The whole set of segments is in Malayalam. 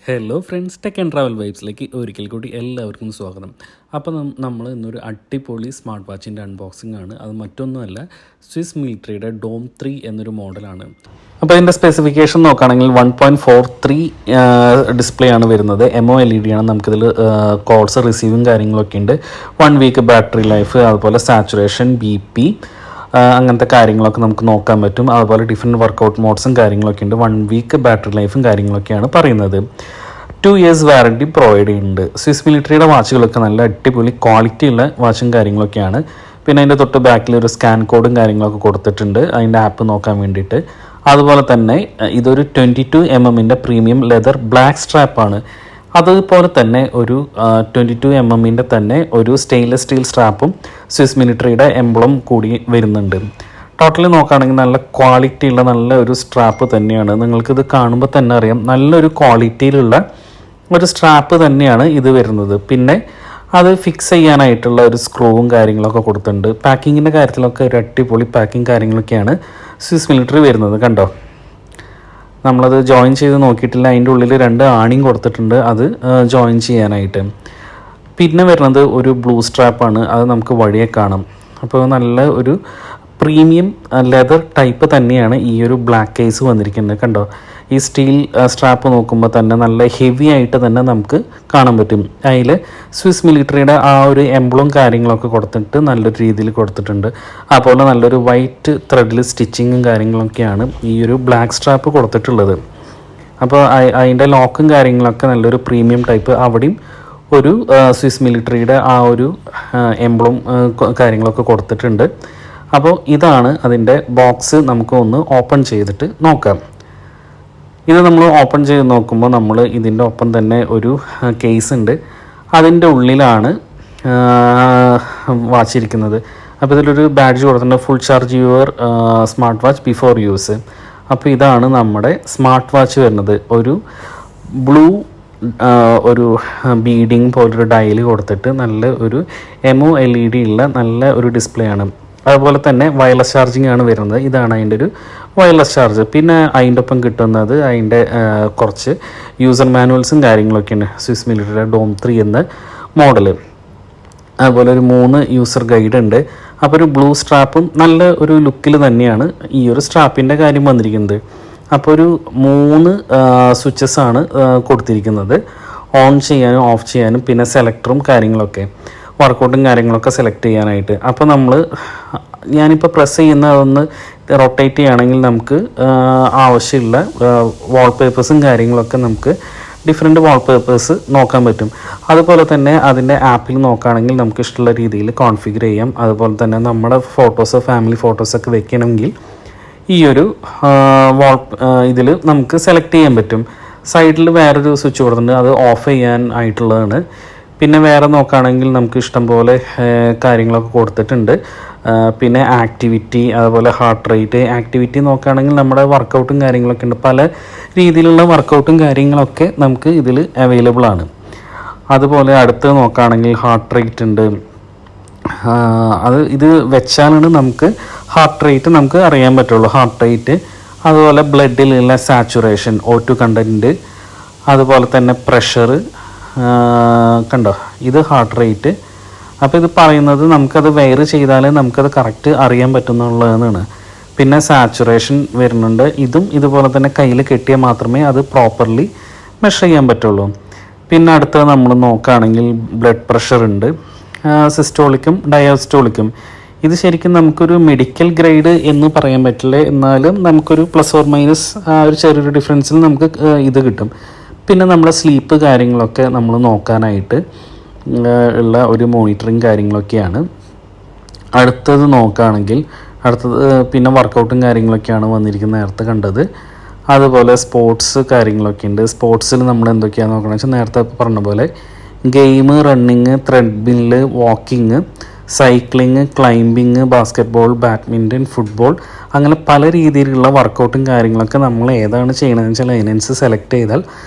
Hello friends, tech and travel വൈബ്സിലേക്ക് ഒരിക്കൽ കൂടി എല്ലാവർക്കും സ്വാഗതം. അപ്പോൾ നമ്മൾ ഇന്നൊരു അടിപൊളി സ്മാർട്ട് വാച്ചിൻ്റെ അൺബോക്സിംഗ് ആണ്. അത് മറ്റൊന്നുമല്ല, സ്വിസ് മിലിറ്ററിയുടെ ഡോം 3 എന്നൊരു മോഡലാണ്. അപ്പോൾ ഇതിൻ്റെ സ്പെസിഫിക്കേഷൻ നോക്കുകയാണെങ്കിൽ 1.43 ഡിസ്പ്ലേ ആണ് വരുന്നത്. MOLED ആണ്. നമുക്കിതിൽ കോൾസ് റിസീവും കാര്യങ്ങളൊക്കെ ഉണ്ട്. 1 വീക്ക് ബാറ്ററി ലൈഫ്, അതുപോലെ സാച്ചുറേഷൻ, BP, അങ്ങനത്തെ കാര്യങ്ങളൊക്കെ നമുക്ക് നോക്കാൻ പറ്റും. അതുപോലെ ഡിഫറെൻറ്റ് വർക്കൗട്ട് മോഡ്സും കാര്യങ്ങളൊക്കെ ഉണ്ട്. 1 വീക്ക് ബാറ്ററി ലൈഫും കാര്യങ്ങളൊക്കെയാണ് പറയുന്നത്. 2 ഇയേഴ്സ് വാറണ്ടി പ്രൊവൈഡ് ചെയ്യുന്നുണ്ട്. സ്വിസ് മിലിറ്ററിയുടെ വാച്ചുകളൊക്കെ നല്ല അടിപൊളി ക്വാളിറ്റി ഉള്ള വാച്ചും കാര്യങ്ങളൊക്കെയാണ്. പിന്നെ അതിൻ്റെ തൊട്ട് ബാക്കിൽ ഒരു സ്കാൻ കോഡും കാര്യങ്ങളൊക്കെ കൊടുത്തിട്ടുണ്ട്, അതിൻ്റെ ആപ്പ് നോക്കാൻ വേണ്ടിയിട്ട്. അതുപോലെ തന്നെ ഇതൊരു 22 mm പ്രീമിയം ലെതർ ബ്ലാക്ക് സ്ട്രാപ്പാണ്. അതുപോലെ തന്നെ ഒരു 22 mm തന്നെ ഒരു സ്റ്റെയിൻലെസ് സ്റ്റീൽ സ്ട്രാപ്പും സ്വിസ് മിലിറ്ററിയുടെ എംബ്ലം കൂടി വരുന്നുണ്ട്. ടോട്ടലി നോക്കുകയാണെങ്കിൽ നല്ല ക്വാളിറ്റിയുള്ള നല്ല ഒരു സ്ട്രാപ്പ് തന്നെയാണ്. നിങ്ങൾക്കിത് കാണുമ്പോൾ തന്നെ അറിയാം, നല്ലൊരു ക്വാളിറ്റിയിലുള്ള ഒരു സ്ട്രാപ്പ് തന്നെയാണ് ഇത് വരുന്നത്. പിന്നെ അത് ഫിക്സ് ചെയ്യാനായിട്ടുള്ള ഒരു സ്ക്രൂവും കാര്യങ്ങളൊക്കെ കൊടുത്തിട്ടുണ്ട്. പാക്കിങ്ങിൻ്റെ കാര്യത്തിലൊക്കെ ഒരു അടിപൊളി പാക്കിങ് കാര്യങ്ങളൊക്കെയാണ് സ്വിസ് മിലിറ്ററി വരുന്നത്. കണ്ടോ, നമ്മളത് ജോയിൻ ചെയ്ത് നോക്കിയിട്ടില്ല. അതിൻ്റെ ഉള്ളിൽ 2 ആണിയും കൊടുത്തിട്ടുണ്ട് അത് ജോയിൻ ചെയ്യാനായിട്ട്. പിന്നെ വരുന്നത് ഒരു ബ്ലൂ സ്ട്രാപ്പാണ്. അത് നമുക്ക് വഴിയെ കാണാം. അപ്പോൾ നല്ല ഒരു പ്രീമിയം ലെതർ ടൈപ്പ് തന്നെയാണ് ഈ ഒരു ബ്ലാക്ക് കേസ് വന്നിരിക്കുന്നത്. കണ്ടോ, ഈ സ്റ്റീൽ സ്ട്രാപ്പ് നോക്കുമ്പോൾ തന്നെ നല്ല ഹെവി ആയിട്ട് തന്നെ നമുക്ക് കാണാൻ പറ്റും. അതിൽ സ്വിസ് മിലിറ്ററിയുടെ ആ ഒരു എംബ്ലം കാര്യങ്ങളൊക്കെ കൊടുത്തിട്ട് നല്ലൊരു രീതിയിൽ കൊടുത്തിട്ടുണ്ട്. അതുപോലെ നല്ലൊരു വൈറ്റ് ത്രെഡിൽ സ്റ്റിച്ചിങ്ങും കാര്യങ്ങളൊക്കെയാണ് ഈ ഒരു ബ്ലാക്ക് സ്ട്രാപ്പ് കൊടുത്തിട്ടുള്ളത്. അപ്പോൾ അതിൻ്റെ ലോക്കും കാര്യങ്ങളൊക്കെ നല്ലൊരു പ്രീമിയം ടൈപ്പ്. അവിടെയും ഒരു സ്വിസ് മിലിറ്ററിയുടെ ആ ഒരു എംബ്ലം കാര്യങ്ങളൊക്കെ കൊടുത്തിട്ടുണ്ട്. അപ്പോൾ ഇതാണ് അതിൻ്റെ ബോക്സ്. നമുക്ക് ഒന്ന് ഓപ്പൺ ചെയ്തിട്ട് നോക്കാം. ഇത് നമ്മൾ ഓപ്പൺ ചെയ്ത് നോക്കുമ്പോൾ നമ്മൾ ഇതിൻ്റെ ഒപ്പം തന്നെ ഒരു കേസ് ഉണ്ട്. അതിൻ്റെ ഉള്ളിലാണ് വാച്ചിരിക്കുന്നത്. അപ്പോൾ ഇതിലൊരു ബാഡ്ജ് കൊടുത്തിട്ടുണ്ട്, full charge your smart watch before use. അപ്പോൾ ഇതാണ് നമ്മുടെ സ്മാർട്ട് വാച്ച് വരുന്നത്. ഒരു ബ്ലൂ ഒരു ബീഡിങ് പോലൊരു ഡയൽ കൊടുത്തിട്ട് നല്ല ഒരു MOLED ഉള്ള നല്ല ഒരു ഡിസ്പ്ലേ ആണ്. അതുപോലെ തന്നെ വയർലെസ് ചാർജിങ് ആണ് വരുന്നത്. ഇതാണ് അതിൻ്റെ ഒരു വയർലെസ് ചാർജ്. പിന്നെ അതിൻ്റെ ഒപ്പം കിട്ടുന്നത് അതിൻ്റെ കുറച്ച് യൂസർ മാനുവൽസും കാര്യങ്ങളൊക്കെയാണ്. സ്വിസ് മിലിറ്ററിയുടെ ഡോം 3 എന്ന മോഡൽ. അതുപോലെ ഒരു 3 യൂസർ ഗൈഡ് ഉണ്ട്. അപ്പോൾ ഒരു ബ്ലൂ സ്ട്രാപ്പും നല്ല ഒരു ലുക്കിൽ തന്നെയാണ് ഈ ഒരു സ്ട്രാപ്പിൻ്റെ കാര്യം വന്നിരിക്കുന്നത്. അപ്പോൾ ഒരു 3 സ്വിച്ചസ് ആണ് കൊടുത്തിരിക്കുന്നത്, ഓൺ ചെയ്യാനും ഓഫ് ചെയ്യാനും, പിന്നെ സെലക്ടറും കാര്യങ്ങളൊക്കെ, വർക്കൗട്ടും കാര്യങ്ങളൊക്കെ സെലക്ട് ചെയ്യാനായിട്ട്. അപ്പോൾ ഞാനിപ്പോൾ പ്രസ് ചെയ്യുന്ന അതൊന്ന് റൊട്ടേറ്റ് ചെയ്യുകയാണെങ്കിൽ നമുക്ക് ആവശ്യമുള്ള വാൾപേപ്പേഴ്സും കാര്യങ്ങളൊക്കെ നമുക്ക് ഡിഫറെൻറ്റ് വാൾപേപ്പേഴ്സ് നോക്കാൻ പറ്റും. അതുപോലെ തന്നെ അതിൻ്റെ ആപ്പിൽ നോക്കുകയാണെങ്കിൽ നമുക്ക് ഇഷ്ടമുള്ള രീതിയിൽ കോൺഫിഗർ ചെയ്യാം. അതുപോലെ തന്നെ നമ്മുടെ ഫോട്ടോസ്, ഫാമിലി ഫോട്ടോസൊക്കെ വെക്കണമെങ്കിൽ ഈ ഒരു ഇതിൽ നമുക്ക് സെലക്ട് ചെയ്യാൻ പറ്റും. സൈഡിൽ വേറൊരു സ്വിച്ച് കൊടുത്തിട്ടുണ്ട്, അത് ഓഫ് ചെയ്യാൻ ആയിട്ടുള്ളതാണ്. പിന്നെ വേറെ നോക്കുകയാണെങ്കിൽ നമുക്ക് ഇഷ്ടം പോലെ കാര്യങ്ങളൊക്കെ കൊടുത്തിട്ടുണ്ട്. പിന്നെ ആക്ടിവിറ്റി, അതുപോലെ ഹാർട്ട് റേറ്റ്. ആക്ടിവിറ്റി നോക്കുകയാണെങ്കിൽ നമ്മുടെ വർക്കൗട്ടും കാര്യങ്ങളൊക്കെ ഉണ്ട്. പല രീതിയിലുള്ള വർക്കൗട്ടും കാര്യങ്ങളൊക്കെ നമുക്ക് ഇതിൽ അവൈലബിൾ ആണ്. അതുപോലെ അടുത്ത് നോക്കുകയാണെങ്കിൽ ഹാർട്ട് റേറ്റ് ഉണ്ട്. ഇത് വെച്ചാലാണ് നമുക്ക് ഹാർട്ട് റേറ്റ് നമുക്ക് അറിയാൻ പറ്റുള്ളൂ. ഹാർട്ട് റേറ്റ്, അതുപോലെ ബ്ലഡിലുള്ള സാച്ചുറേഷൻ, O2 കണ്ടൻറ്റ്, അതുപോലെ തന്നെ പ്രഷർ. കണ്ടോ, ഇത് ഹാർട്ട് റേറ്റ്. അപ്പോൾ ഇത് പറയുന്നത് നമുക്കത് വെയർ ചെയ്താൽ നമുക്കത് കറക്റ്റ് അറിയാൻ പറ്റുന്നുള്ളതാണ്. പിന്നെ സാച്ചുറേഷൻ വരുന്നുണ്ട്. ഇതും ഇതുപോലെ തന്നെ കയ്യിൽ കെട്ടിയാൽ മാത്രമേ അത് പ്രോപ്പർലി മെഷർ ചെയ്യാൻ പറ്റുള്ളൂ. പിന്നെ അടുത്തത് നമ്മൾ നോക്കുകയാണെങ്കിൽ ബ്ലഡ് പ്രഷർ ഉണ്ട്, സിസ്റ്റോളിക്കും ഡയസ്റ്റോളിക്കും. ഇത് ശരിക്കും നമുക്കൊരു മെഡിക്കൽ ഗ്രേഡ് എന്ന് പറയാൻ പറ്റില്ല, എന്നാലും നമുക്കൊരു പ്ലസ് ഓർ മൈനസ് ഒരു ചെറിയൊരു ഡിഫറൻസിൽ നമുക്ക് ഇത് കിട്ടും. പിന്നെ നമ്മുടെ സ്ലീപ്പ് കാര്യങ്ങളൊക്കെ നമ്മൾ നോക്കാനായിട്ട് ഉള്ള ഒരു മോണിറ്ററിങ് കാര്യങ്ങളൊക്കെയാണ്. അടുത്തത് നോക്കുകയാണെങ്കിൽ പിന്നെ വർക്കൗട്ടും കാര്യങ്ങളൊക്കെയാണ് വന്നിരിക്കുന്നത്, നേരത്തെ കണ്ടത്. അതുപോലെ സ്പോർട്സ് കാര്യങ്ങളൊക്കെ ഉണ്ട്. സ്പോർട്സിൽ നമ്മൾ എന്തൊക്കെയാണെന്ന് നോക്കണമെന്ന് വെച്ചാൽ നേരത്തെ പറഞ്ഞ പോലെ game, running, treadmill, walking, cycling, climbing, basketball, badminton, football, അങ്ങനെ പല രീതിയിലുള്ള വർക്കൗട്ടും കാര്യങ്ങളൊക്കെ നമ്മൾ ഏതാണ് ചെയ്യണമെന്ന് വെച്ചാൽ അതിനനുസരിച്ച് സെലക്ട് ചെയ്താൽ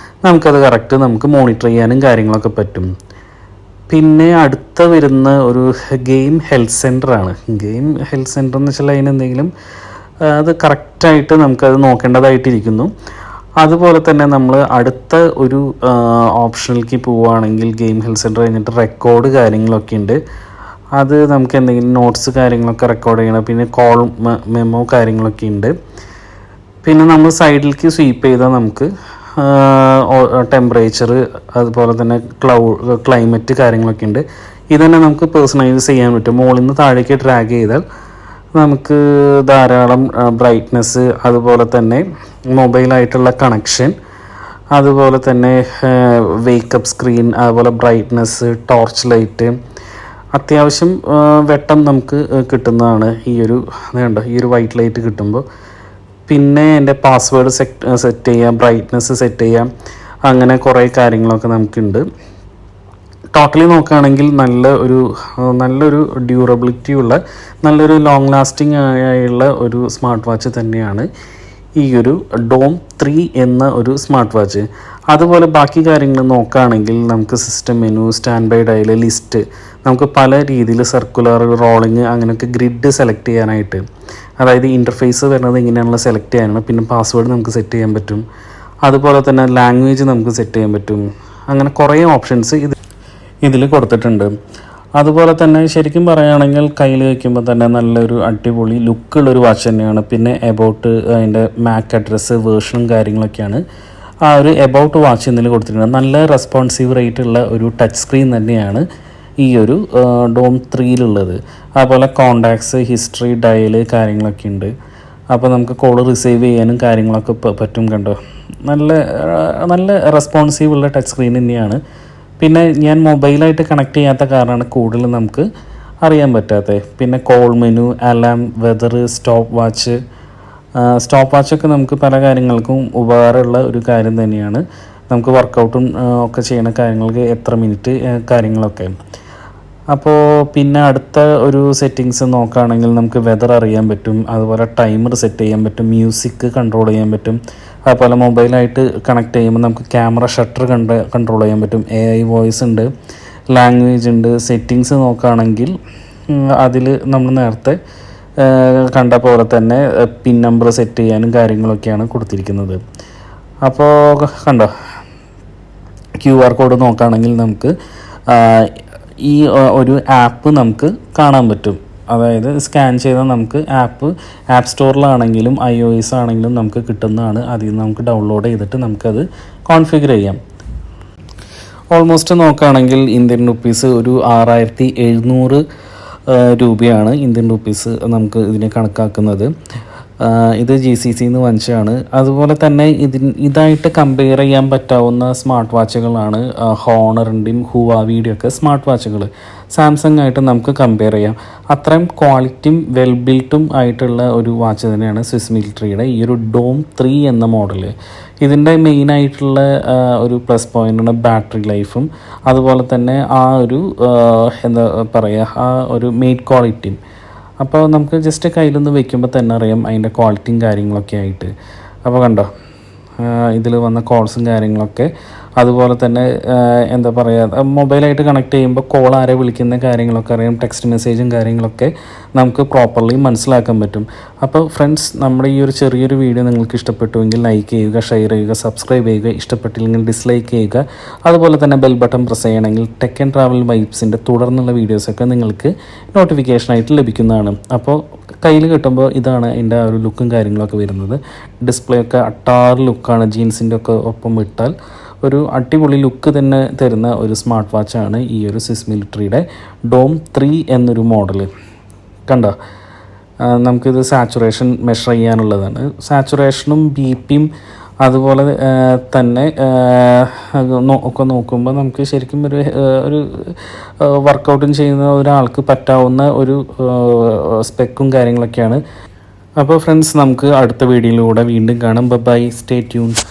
നമുക്കത് കറക്റ്റ് നമുക്ക് മോണിറ്റർ ചെയ്യാനും കാര്യങ്ങളൊക്കെ പറ്റും. പിന്നെ അടുത്ത വരുന്ന ഒരു ഗെയിം ഹെൽത്ത് സെൻ്ററാണ്. ഗെയിം ഹെൽത്ത് സെൻ്റർ എന്ന് വെച്ചാൽ അതിനെന്തെങ്കിലും അത് കറക്റ്റായിട്ട് നമുക്കത് നോക്കേണ്ടതായിട്ടിരിക്കുന്നു. അതുപോലെ തന്നെ നമ്മൾ അടുത്ത ഒരു ഓപ്ഷനിലേക്ക് പോവുകയാണെങ്കിൽ ഗെയിം ഹെൽത്ത് സെൻറ്റർ കഴിഞ്ഞിട്ട് റെക്കോർഡ് കാര്യങ്ങളൊക്കെ ഉണ്ട്. അത് നമുക്ക് എന്തെങ്കിലും നോട്ട്സ് കാര്യങ്ങളൊക്കെ റെക്കോർഡ് ചെയ്യണം. പിന്നെ കോൾ മെമ്മോ കാര്യങ്ങളൊക്കെ ഉണ്ട്. പിന്നെ നമ്മൾ സൈഡിലേക്ക് സ്വീപ്പ് ചെയ്താൽ നമുക്ക് ടെമ്പറേച്ചർ അതുപോലെ തന്നെ ക്ലൈമറ്റ് കാര്യങ്ങളൊക്കെ ഉണ്ട്. ഇതന്നെ നമുക്ക് പേഴ്സണലൈസ് ചെയ്യാൻ പറ്റും. മുകളിൽ നിന്ന് താഴേക്ക് ഡ്രാഗ് ചെയ്താൽ നമുക്ക് ധാരാളം ബ്രൈറ്റ്നെസ്, അതുപോലെ തന്നെ മൊബൈലായിട്ടുള്ള കണക്ഷൻ, അതുപോലെ തന്നെ വേക്കപ്പ് സ്ക്രീൻ, അതുപോലെ ബ്രൈറ്റ്നെസ്, ടോർച്ച് ലൈറ്റ്, അത്യാവശ്യം വെട്ടം നമുക്ക് കിട്ടുന്നതാണ് ഈ ഒരു വൈറ്റ് ലൈറ്റ് കിട്ടുമ്പോൾ. പിന്നെ എൻ്റെ പാസ്വേഡ് സെറ്റ് ചെയ്യാം, ബ്രൈറ്റ്നെസ് സെറ്റ് ചെയ്യാം, അങ്ങനെ കുറേ കാര്യങ്ങളൊക്കെ നമുക്കുണ്ട്. ടോട്ടലി നോക്കുകയാണെങ്കിൽ നല്ലൊരു ഡ്യൂറബിലിറ്റി ഉള്ള നല്ലൊരു ലോങ് ലാസ്റ്റിംഗ് ആയുള്ള ഒരു സ്മാർട്ട് വാച്ച് തന്നെയാണ് ഈ ഒരു ഡോം 3 എന്ന ഒരു സ്മാർട്ട് വാച്ച്. അതുപോലെ ബാക്കി കാര്യങ്ങൾ നോക്കുകയാണെങ്കിൽ നമുക്ക് system menu, stand by dial, list, നമുക്ക് പല രീതിയിൽ സർക്കുലർ, റോളിങ്, അങ്ങനെയൊക്കെ ഗ്രിഡ് സെലക്ട് ചെയ്യാനായിട്ട്, അതായത് ഇൻ്റർഫേസ് വരുന്നത് ഇങ്ങനെയാണല്ലോ സെലക്ട് ചെയ്യാനാണ്. പിന്നെ പാസ്വേഡ് നമുക്ക് സെറ്റ് ചെയ്യാൻ പറ്റും. അതുപോലെ തന്നെ ലാംഗ്വേജ് നമുക്ക് സെറ്റ് ചെയ്യാൻ പറ്റും. അങ്ങനെ കുറേ ഓപ്ഷൻസ് ഇതിൽ കൊടുത്തിട്ടുണ്ട്. അതുപോലെ തന്നെ ശരിക്കും പറയുകയാണെങ്കിൽ കയ്യിൽ വയ്ക്കുമ്പോൾ തന്നെ നല്ലൊരു അടിപൊളി ലുക്കുള്ളൊരു വാച്ച് തന്നെയാണ്. പിന്നെ എബൌട്ട് അതിൻ്റെ മാക് അഡ്രസ്സ്, വേർഷനും കാര്യങ്ങളൊക്കെയാണ് ആ ഒരു എബൌട്ട് വാച്ച് ഇതിൽ കൊടുത്തിട്ടുണ്ട്. നല്ല റെസ്പോൺസീവ് റേറ്റ് ഉള്ള ഒരു ടച്ച് സ്ക്രീൻ തന്നെയാണ് ഈ ഒരു ഡോം 3യിലുള്ളത്. അതുപോലെ കോണ്ടാക്ട്സ്, ഹിസ്റ്ററി, ഡയൽ കാര്യങ്ങളൊക്കെ ഉണ്ട്. അപ്പോൾ നമുക്ക് കോൾ റിസീവ് ചെയ്യാനും കാര്യങ്ങളൊക്കെ പറ്റും. കണ്ടോ, നല്ല റെസ്പോൺസീവ് ഉള്ള ടച്ച് സ്ക്രീൻ തന്നെയാണ്. പിന്നെ ഞാൻ മൊബൈലായിട്ട് കണക്ട് ചെയ്യാത്ത കാരണമാണ് കൂടുതൽ നമുക്ക് അറിയാൻ പറ്റാത്തത്. പിന്നെ call menu, alarm, weather, stop വാച്ചൊക്കെ നമുക്ക് പല കാര്യങ്ങൾക്കും ഉപകാരമുള്ള ഒരു കാര്യം തന്നെയാണ്. നമുക്ക് വർക്കൗട്ടും ഒക്കെ ചെയ്യുന്ന കാര്യങ്ങൾക്ക് എത്ര മിനിറ്റ് കാര്യങ്ങളൊക്കെ. അപ്പോൾ പിന്നെ അടുത്ത ഒരു സെറ്റിങ്സ് നോക്കുകയാണെങ്കിൽ നമുക്ക് വെതർ അറിയാൻ പറ്റും, അതുപോലെ ടൈമർ സെറ്റ് ചെയ്യാൻ പറ്റും, മ്യൂസിക് കൺട്രോൾ ചെയ്യാൻ പറ്റും. അതുപോലെ മൊബൈലായിട്ട് കണക്ട് ചെയ്യുമ്പോൾ നമുക്ക് ക്യാമറ ഷട്ടർ കൺട്രോൾ ചെയ്യാൻ പറ്റും. AI വോയിസ് ഉണ്ട്, ലാംഗ്വേജ് ഉണ്ട്. സെറ്റിങ്സ് നോക്കുകയാണെങ്കിൽ അതിൽ നമ്മൾ നേരത്തെ കണ്ട പോലെ തന്നെ പിൻ നമ്പർ സെറ്റ് ചെയ്യാനും കാര്യങ്ങളൊക്കെയാണ് കൊടുത്തിരിക്കുന്നത്. അപ്പോൾ കണ്ടോ, QR കോഡ് നോക്കുകയാണെങ്കിൽ നമുക്ക് ഈ ഒരു ആപ്പ് നമുക്ക് കാണാൻ പറ്റും. അതായത് സ്കാൻ ചെയ്താൽ നമുക്ക് ആപ്പ് സ്റ്റോറിലാണെങ്കിലും iOS ആണെങ്കിലും നമുക്ക് കിട്ടുന്നതാണ്. അതിൽ നിന്ന് നമുക്ക് ഡൗൺലോഡ് ചെയ്തിട്ട് നമുക്കത് കോൺഫിഗർ ചെയ്യാം. ഓൾമോസ്റ്റ് നോക്കുകയാണെങ്കിൽ ഇന്ത്യൻ റുപ്പീസ് ഒരു 6700 രൂപയാണ് ഇന്ത്യൻ റുപ്പീസ് നമുക്ക് ഇതിനെ കണക്കാക്കുന്നത്. ഇത് GCCന്ന് വാങ്ങിച്ചതാണ്. അതുപോലെ തന്നെ ഇതായിട്ട് കമ്പയർ ചെയ്യാൻ പറ്റാവുന്ന സ്മാർട്ട് വാച്ചുകളാണ് ഹോണറിൻ്റെയും ഹുവാവിയുടെയും ഒക്കെ സ്മാർട്ട് വാച്ചുകൾ. സാംസങ് ആയിട്ട് നമുക്ക് കമ്പയർ ചെയ്യാം. അത്രയും ക്വാളിറ്റിയും വെൽ ബിൽറ്റും ആയിട്ടുള്ള ഒരു വാച്ച് തന്നെയാണ് സ്വിസ് മിലിറ്ററിയുടെ ഈ ഒരു ഡോം 3 എന്ന മോഡൽ. ഇതിൻ്റെ മെയിനായിട്ടുള്ള ഒരു പ്ലസ് പോയിൻ്റാണ് ബാറ്ററി ലൈഫും, അതുപോലെ തന്നെ ആ ഒരു എന്താ പറയുക, ആ ഒരു മെയ്ഡ് ക്വാളിറ്റിയും. അപ്പോൾ നമുക്ക് ജസ്റ്റ് കയ്യിലൊന്ന് വെക്കുമ്പോൾ തന്നെ അറിയാം അതിൻ്റെ ക്വാളിറ്റിയും കാര്യങ്ങളൊക്കെ ആയിട്ട്. അപ്പോൾ കണ്ടോ, ഇതിൽ വന്ന കോൾസും കാര്യങ്ങളൊക്കെ, അതുപോലെ തന്നെ എന്താ പറയുക, മൊബൈലായിട്ട് കണക്ട് ചെയ്യുമ്പോൾ കോൾ ആരെ വിളിക്കുന്ന കാര്യങ്ങളൊക്കെ അറിയാം, ടെക്സ്റ്റ് മെസ്സേജും കാര്യങ്ങളൊക്കെ നമുക്ക് പ്രോപ്പർലി മനസ്സിലാക്കാൻ പറ്റും. അപ്പോൾ ഫ്രണ്ട്സ്, നമ്മുടെ ഈ ഒരു ചെറിയൊരു വീഡിയോ നിങ്ങൾക്ക് ഇഷ്ടപ്പെട്ടുവെങ്കിൽ ലൈക്ക് ചെയ്യുക, ഷെയർ ചെയ്യുക, സബ്സ്ക്രൈബ് ചെയ്യുക. ഇഷ്ടപ്പെട്ടില്ലെങ്കിൽ ഡിസ്ലൈക്ക് ചെയ്യുക. അതുപോലെ തന്നെ ബെൽ ബട്ടൺ പ്രസ് ചെയ്യണമെങ്കിൽ ടെക് ആൻഡ് ട്രാവൽ വൈബ്സിൻ്റെ തുടർന്നുള്ള വീഡിയോസൊക്കെ നിങ്ങൾക്ക് നോട്ടിഫിക്കേഷനായിട്ട് ലഭിക്കുന്നതാണ്. അപ്പോൾ കയ്യിൽ കിട്ടുമ്പോൾ ഇതാണ് എൻ്റെ ആ ഒരു ലുക്കും കാര്യങ്ങളൊക്കെ വരുന്നത്. ഡിസ്പ്ലേ ഒക്കെ അട്ടാർ ലുക്കാണ്. ജീൻസിൻ്റെ ഒക്കെ ഒപ്പം ഇട്ടാൽ ഒരു അടിപൊളി ലുക്ക് തന്നെ തരുന്ന ഒരു സ്മാർട്ട് വാച്ചാണ് ഈ ഒരു സ്വിസ് മിലിറ്ററിയുടെ ഡോം 3 എന്നൊരു മോഡൽ. കണ്ടോ, നമുക്കിത് സാച്ചുറേഷൻ മെഷർ ചെയ്യാനുള്ളതാണ്. സാച്ചുറേഷനും BPയും അതുപോലെ തന്നെ ഒക്കെ നോക്കുമ്പോൾ നമുക്ക് ശരിക്കും ഒരു വർക്കൗട്ടും ചെയ്യുന്ന ഒരാൾക്ക് പറ്റാവുന്ന ഒരു സ്പെക്കും കാര്യങ്ങളൊക്കെയാണ്. അപ്പോൾ ഫ്രണ്ട്സ്, നമുക്ക് അടുത്ത വീഡിയോയിലൂടെ വീണ്ടും കാണാം. Bye, stay tuned.